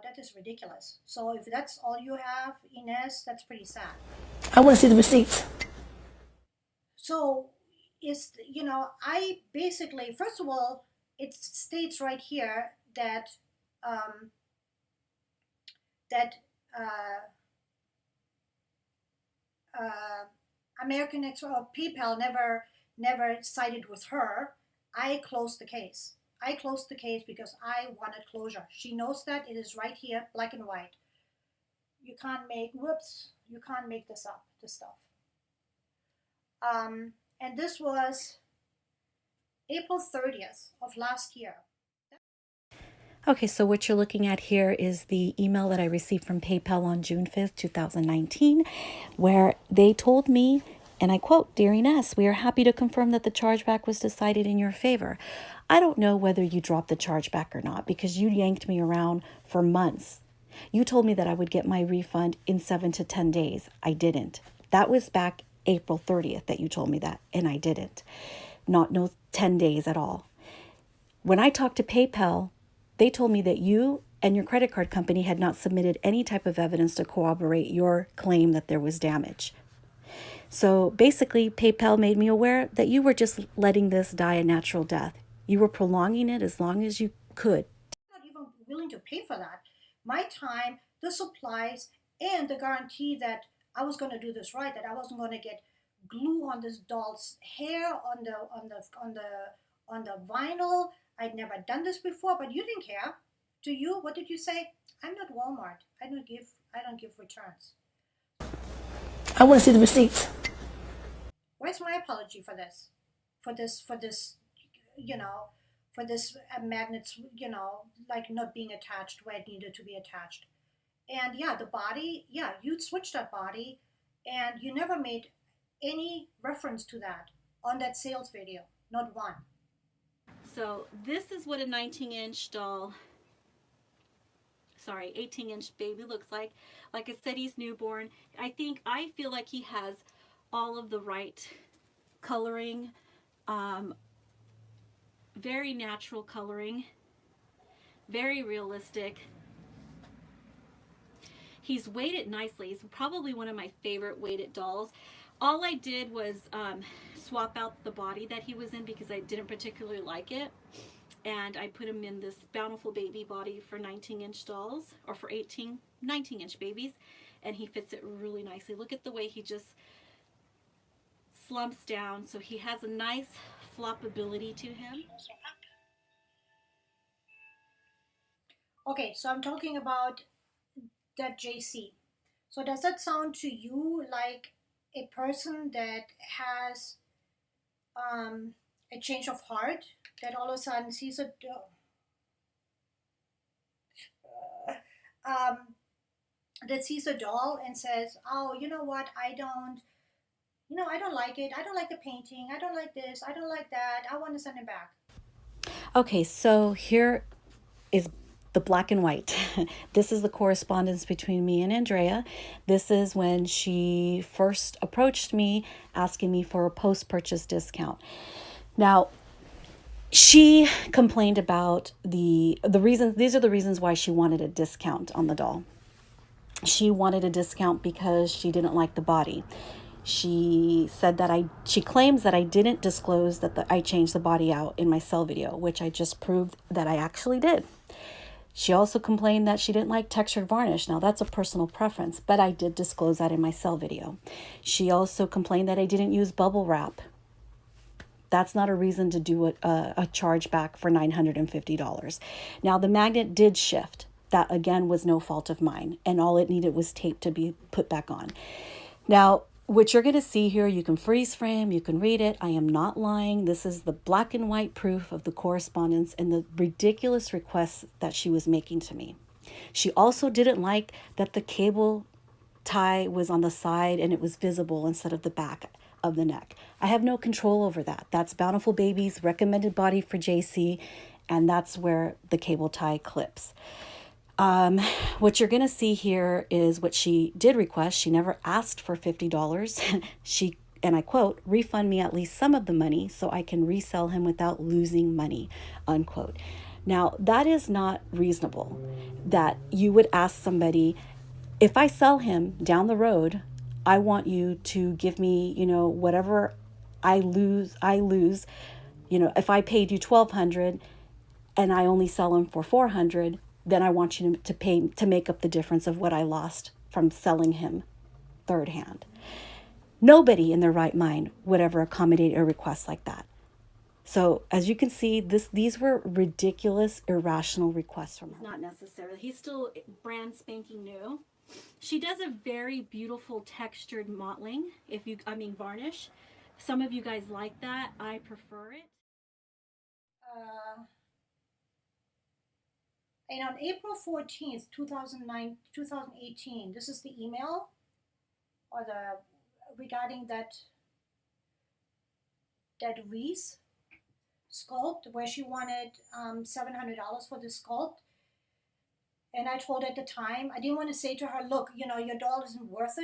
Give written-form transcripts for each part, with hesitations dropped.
That is ridiculous. So if that's all you have, Ines, that's pretty sad. I want to see the receipts. So I basically, first of all, it states right here that um, that uh, uh, American or PayPal never sided with her. I closed the case. I closed the case because I wanted closure. She knows that it is right here, black and white. You can't make whoops. You can't make this up. This stuff. And this was April 30th of last year. Okay, so what you're looking at here is the email that I received from PayPal on June 5th, 2019, where they told me, and I quote, "Dear Ines, we are happy to confirm that the chargeback was decided in your favor. I don't know whether you dropped the chargeback or not because you yanked me around for months. You told me that I would get my refund in 7 to 10 days. I didn't. That was back April 30th that you told me that, and I didn't. Not no 10 days at all. When I talked to PayPal, they told me that you and your credit card company had not submitted any type of evidence to corroborate your claim that there was damage. So basically, PayPal made me aware that you were just letting this die a natural death. You were prolonging it as long as you could." Not even willing to pay for that. My time, the supplies, and the guarantee that I was going to do this right, that I wasn't going to get glue on this doll's hair on the vinyl. I'd never done this before, but you didn't care. To you, what did you say? I'm not Walmart. I don't give returns. I want to see the receipts. Where's my apology for this? For this, you know, for this magnets, like not being attached where it needed to be attached. And yeah, the body, yeah, you'd switch that body, and you never made any reference to that on that sales video, not one. So this is what a 19-inch doll, sorry, 18-inch baby looks like. Like I said, he's newborn. I feel like he has all of the right coloring, um, very natural coloring, very realistic. He's weighted nicely. He's probably one of my favorite weighted dolls. All I did was swap out the body that he was in because I didn't particularly like it. And I put him in this Bountiful Baby body for 19-inch dolls, or for 19-inch babies. And he fits it really nicely. Look at the way he just slumps down. So he has a nice floppability to him. Okay, so I'm talking about that JC. So does that sound to you like a person that has um, a change of heart, that all of a sudden sees um, that sees a doll and says, "Oh, you know what? I don't like it. I don't like the painting. I don't like this. I don't like that. I want to send it back." Okay, so here is the black and white. This is the correspondence between me and Andrea. This is when she first approached me asking me for a post-purchase discount. Now, she complained about the reasons. These are the reasons why she wanted a discount on the doll. She wanted a discount because she didn't like the body. She claims that I didn't disclose that I changed the body out in my sell video, which I just proved that I actually did. She also complained that she didn't like textured varnish. Now that's a personal preference, but I did disclose that in my sell video. She also complained that I didn't use bubble wrap. That's not a reason to do a charge back for $950. Now the magnet did shift. That again was no fault of mine, and all it needed was tape to be put back on. Now, what you're going to see here, you can freeze frame, you can read it. I am not lying. This is the black and white proof of the correspondence and the ridiculous requests that she was making to me. She also didn't like that the cable tie was on the side and it was visible instead of the back of the neck. I have no control over that. That's Bountiful Baby's recommended body for JC, and that's where the cable tie clips. What you're going to see here is what she did request. She never asked for $50. She, and I quote, "refund me at least some of the money so I can resell him without losing money," unquote. Now, that is not reasonable that you would ask somebody, if I sell him down the road, I want you to give me, whatever I lose. If I paid you 1,200 and I only sell him for 400, then I want you to pay to make up the difference of what I lost from selling him third hand. Nobody in their right mind would ever accommodate a request like that. So as you can see, these were ridiculous, irrational requests from her. Not necessarily. He's still brand spanking new. She does a very beautiful textured mottling. Varnish. Some of you guys like that. I prefer it. Uh, and on April 14th, 2018, this is the email or the regarding that wreath sculpt where she wanted $700 for the sculpt. And I told her at the time, I didn't want to say to her, look, your doll isn't worth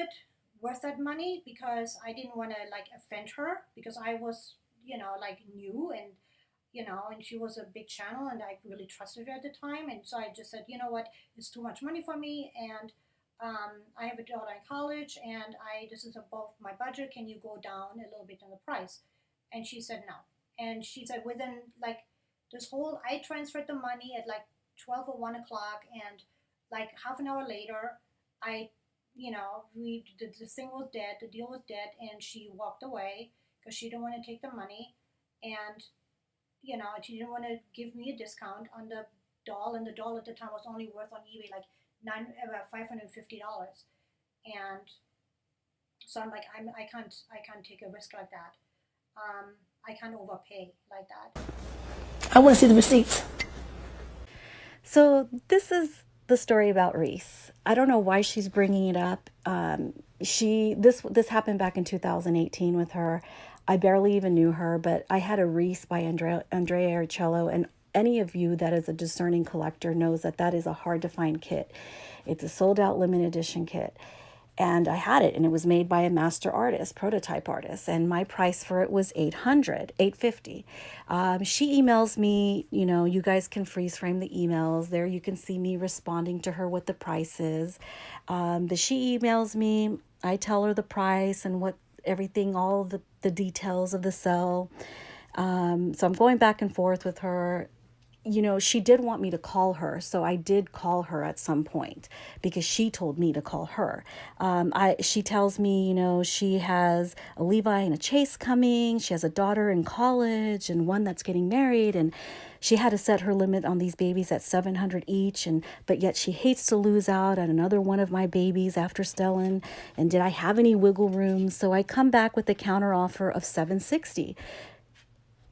that money, because I didn't want to like offend her, because I was, like new, and she was a big channel and I really trusted her at the time. And so I just said, you know what, it's too much money for me. And I have a daughter in college and this is above my budget. Can you go down a little bit in the price? And she said no. And she said within like I transferred the money at like 12 or 1 o'clock, and like half an hour later, I, the thing was dead, the deal was dead, and she walked away because she didn't want to take the money, and she didn't want to give me a discount on the doll, and the doll at the time was only worth on eBay like about $550, and so I'm like, I can't take a risk like that. I can't overpay like that. I want to see the receipts. So this is the story about Reese. I don't know why she's bringing it up. This happened back in 2018 with her. I barely even knew her, but I had a Reese by Andrea Aricello, and any of you that is a discerning collector knows that is a hard to find kit. It's a sold out limited edition kit. And I had it, and it was made by a master artist, prototype artist, and my price for it was $850. She emails me, you guys can freeze frame the emails there. You can see me responding to her what the price is. But she emails me, I tell her the price and what everything, all the details of the sell. So I'm going back and forth with her. She did want me to call her, so I did call her at some point because she told me to call her. She tells me, she has a Levi and a Chase coming. She has a daughter in college and one that's getting married, and she had to set her limit on these babies at $700 each, but yet she hates to lose out on another one of my babies after Stellan. And did I have any wiggle room? So I come back with a counter offer of $760.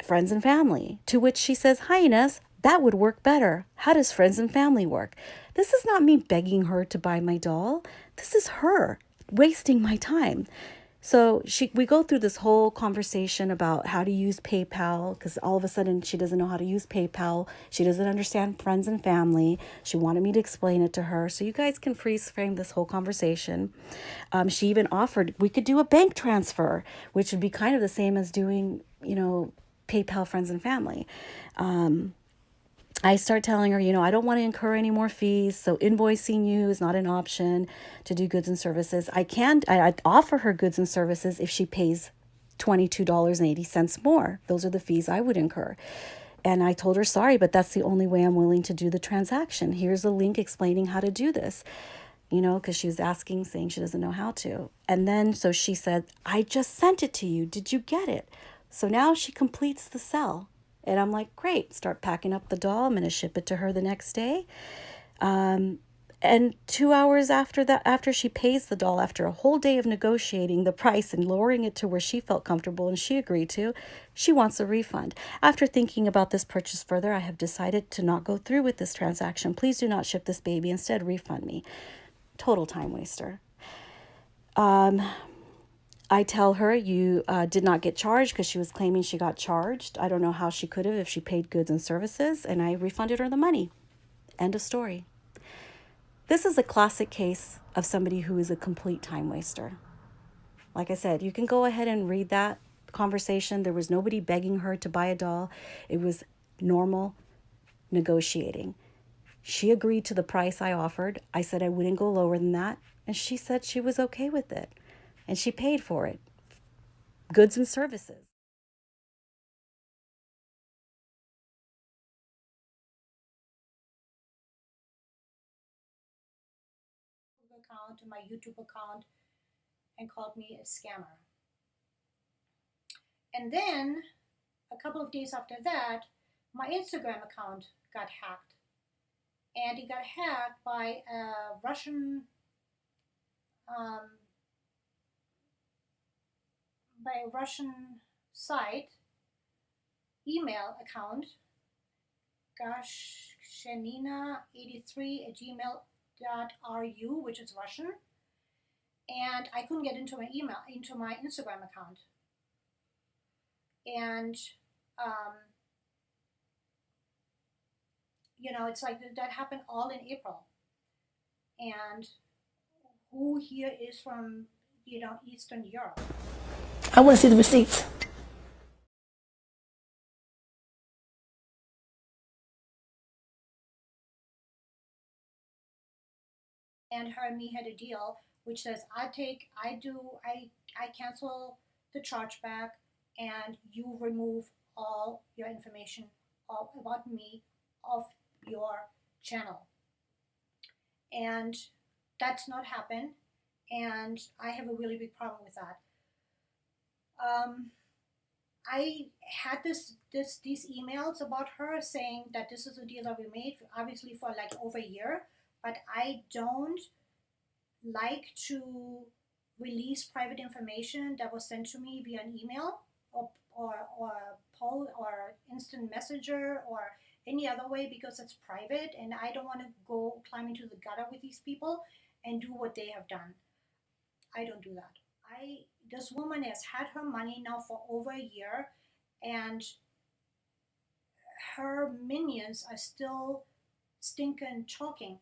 Friends and family, to which she says, hi Inez, that would work better. How does friends and family work? This is not me begging her to buy my doll. This is her wasting my time. So we go through this whole conversation about how to use PayPal, because all of a sudden she doesn't know how to use PayPal. She doesn't understand friends and family. She wanted me to explain it to her. So you guys can freeze frame this whole conversation. She even offered we could do a bank transfer, which would be kind of the same as doing, PayPal friends and family. I start telling her, I don't want to incur any more fees, so invoicing you is not an option to do goods and services. I'd offer her goods and services if she pays $22.80 more. Those are the fees I would incur. And I told her, sorry, but that's the only way I'm willing to do the transaction. Here's a link explaining how to do this, because she was asking, saying she doesn't know how to. And then, so she said, I just sent it to you. Did you get it? So now she completes the sell. And I'm like, great, start packing up the doll. I'm going to ship it to her the next day. And 2 hours after that, after she pays the doll, after a whole day of negotiating the price and lowering it to where she felt comfortable and she agreed to, she wants a refund. After thinking about this purchase further, I have decided to not go through with this transaction. Please do not ship this baby. Instead, refund me. Total time waster. I tell her you did not get charged because she was claiming she got charged. I don't know how she could have if she paid goods and services, and I refunded her the money. End of story. This is a classic case of somebody who is a complete time waster. Like I said, you can go ahead and read that conversation. There was nobody begging her to buy a doll. It was normal negotiating. She agreed to the price I offered. I said I wouldn't go lower than that. And she said she was okay with it. And she paid for it, goods and services. Account, my YouTube account, and called me a scammer. And then a couple of days after that, my Instagram account got hacked. And it got hacked by a um, Russian site email account, gashshenina83@gmail.ru, which is Russian. And I couldn't get into my Instagram account. And it's like that happened all in April. And who here is from Eastern Europe? I want to see the receipts. And her and me had a deal which says I cancel the chargeback, and you remove all your information about me off your channel. And that's not happened, and I have a really big problem with that. I had these emails about her saying that this is a deal that we made, obviously for like over a year, but I don't like to release private information that was sent to me via an email or poll or instant messenger or any other way, because it's private and I don't want to go climb into the gutter with these people and do what they have done. I don't do that. This woman has had her money now for over a year, and her minions are still stinking talking.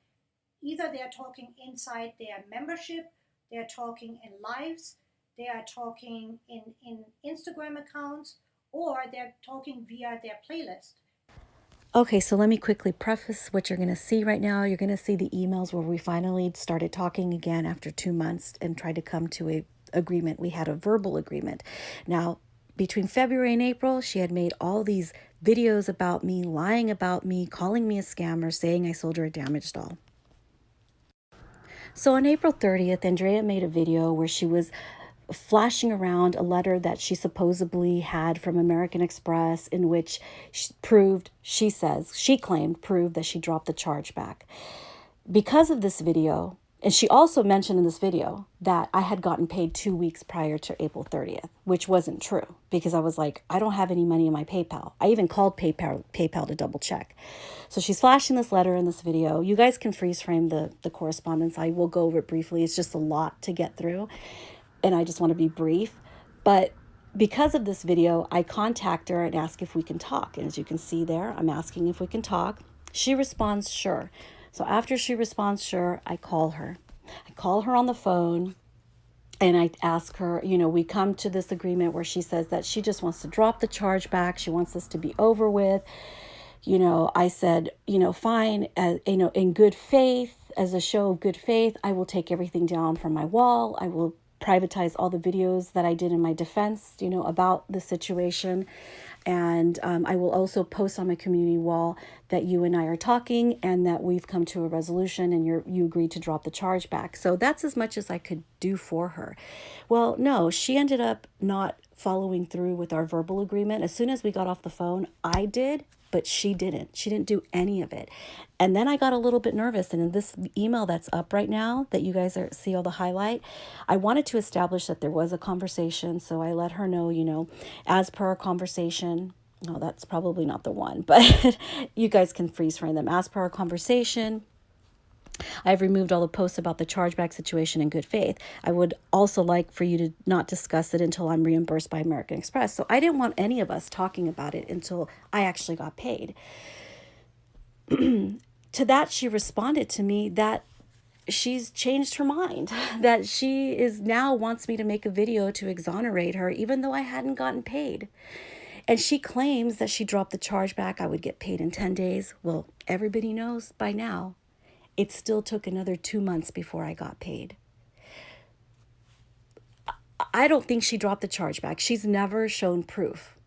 Either they are talking inside their membership, they are talking in lives, they are talking in Instagram accounts, or they're talking via their playlist. Okay, so let me quickly preface what you're going to see right now. You're going to see the emails where we finally started talking again after 2 months and tried to come to a agreement. We had a verbal agreement. Now, between February and April, she had made all these videos about me, lying about me, calling me a scammer, saying I sold her a damaged doll. So on April 30th, Andrea made a video where she was flashing around a letter that she supposedly had from American Express, in which she claimed proved that she dropped the charge back. Because of this video, and she also mentioned in this video that I had gotten paid 2 weeks prior to April 30th, which wasn't true, because I was like, I don't have any money in my PayPal. I even called PayPal to double check. So she's flashing this letter in this video. You guys can freeze frame the correspondence. I will go over it briefly. It's just a lot to get through, and I just want to be brief. But because of this video, I contact her and ask if we can talk. And as you can see there, I'm asking if we can talk. She responds, sure. So after she responds, sure, I call her. I call her on the phone and I ask her, we come to this agreement where she says that she just wants to drop the charge back. She wants this to be over with. I said, fine, in good faith, as a show of good faith, I will take everything down from my wall. I will privatize all the videos that I did in my defense, about the situation. And I will also post on my community wall that you and I are talking and that we've come to a resolution and you agreed to drop the charge back. So that's as much as I could do for her. Well, no, she ended up not following through with our verbal agreement. As soon as we got off the phone, I did, but she didn't. She didn't do any of it. And then I got a little bit nervous. And in this email that's up right now that you guys see all the highlight, I wanted to establish that there was a conversation. So I let her know, as per our conversation, no, that's probably not the one, but you guys can freeze frame them. As per our conversation, I've removed all the posts about the chargeback situation in good faith. I would also like for you to not discuss it until I'm reimbursed by American Express. So I didn't want any of us talking about it until I actually got paid. To that, she responded to me that she's changed her mind, that she now wants me to make a video to exonerate her, even though I hadn't gotten paid. And she claims that she dropped the chargeback. I would get paid in 10 days. Well, everybody knows by now, it still took another 2 months before I got paid. I don't think she dropped the chargeback. She's never shown proof.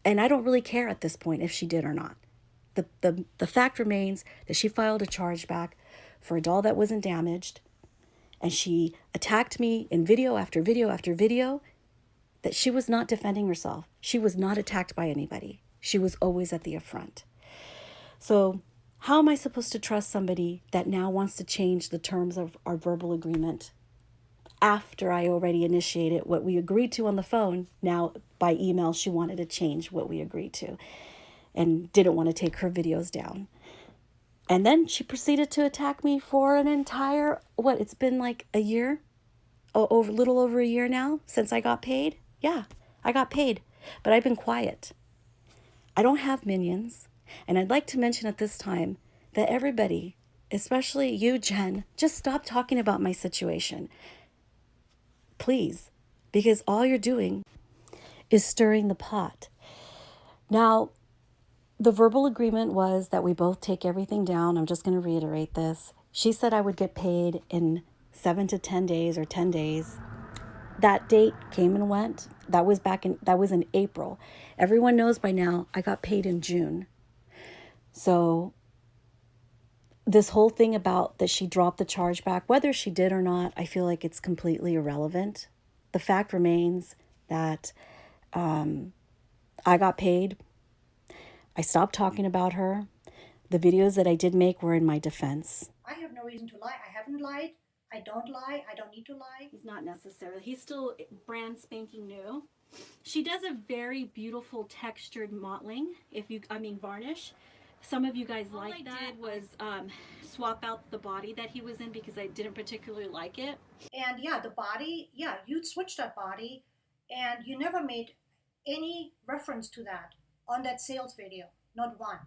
And I don't really care at this point if she did or not. The fact remains that she filed a chargeback for a doll that wasn't damaged. And she attacked me in video after video after video, that she was not defending herself. She was not attacked by anybody. She was always at the affront. So how am I supposed to trust somebody that now wants to change the terms of our verbal agreement after I already initiated what we agreed to on the phone? Now by email, she wanted to change what we agreed to and didn't want to take her videos down. And then she proceeded to attack me for an entire, it's been like a year? A little over a year now since I got paid. Yeah, I got paid, but I've been quiet. I don't have minions. And I'd like to mention at this time that everybody, especially you, Jen, just stop talking about my situation. Please, because all you're doing is stirring the pot. Now, the verbal agreement was that we both take everything down. I'm just going to reiterate this. She said I would get paid in 7 to 10 days or 10 days. That date came and went. That was in April. Everyone knows by now I got paid in June. So this whole thing about that she dropped the chargeback, whether she did or not, I feel like it's completely irrelevant. The fact remains that I got paid. I stopped talking about her. The videos that I did make were in my defense. I have no reason to lie. I haven't lied. I don't lie. I don't need to lie. He's not necessarily. He's still brand spanking new. She does a very beautiful textured mottling, varnish. Some of you guys like that. All I did was swap out the body that he was in because I didn't particularly like it. And yeah, the body, yeah, you switched that body and you never made any reference to that on that sales video. Not one.